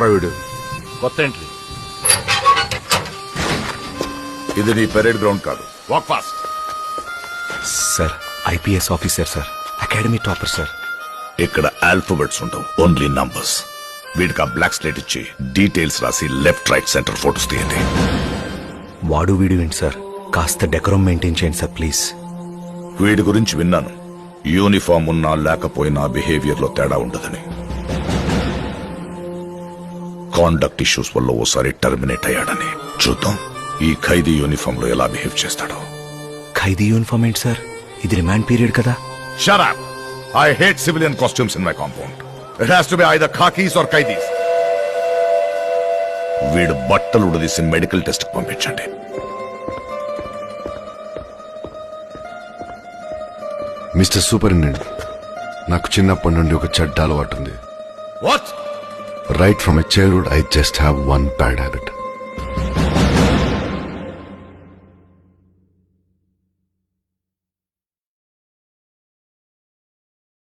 ఎవడ్రా వీడు? కొత్త ఎంట్రీ. ఇది నీ పెరేడ్ గ్రౌండ్ కాదు. Walk fast. Sir IPS officer sir, academy topper sir. ఇక్కడ ఆల్ఫాబెట్స్ ఉండవు, ఓన్లీ నంబర్స్. వీడికి ఆ బ్లాక్ స్లేట్ ఇచ్చి డీటెయిల్స్ రాసి లెఫ్ట్ రైట్ సెంటర్ ఫోటోస్ తీయండి. వాడు వీడు ఏంటి సార్, కాస్త డెకరం మెయింటైన్ చేయండి సార్ ప్లీజ్. వీడి గురించి విన్నాను, యూనిఫామ్ ఉన్నా లేకపోయినా బిహేవియర్ లో తేడా ఉండదని. కాండక్ట్ ఇష్యూస్ వల్ల ఓసారి టర్మినేట్ అయ్యాడని. చూద్దాం ఈ ఖైదీ యూనిఫామ్ లో ఎలా బిహేవ్ చేస్తాడో. ఖైదీ యూనిఫామ్ ఏంటి సార్, ఇది రిమాండ్ పీరియడ్ కదా. Shut up! I hate civilian costumes in my compound. It has to be either khakis or qaidis. వీడు బట్టలు ఉడదీసి మెడికల్ టెస్ట్ పంపించండి. మిస్టర్ సూపరింటెండెంట్, నాకు చిన్నప్పటి నుండి ఒక చెడ్డ అలవాటు ఉంది. What? Right from my childhood, I just have one bad habit.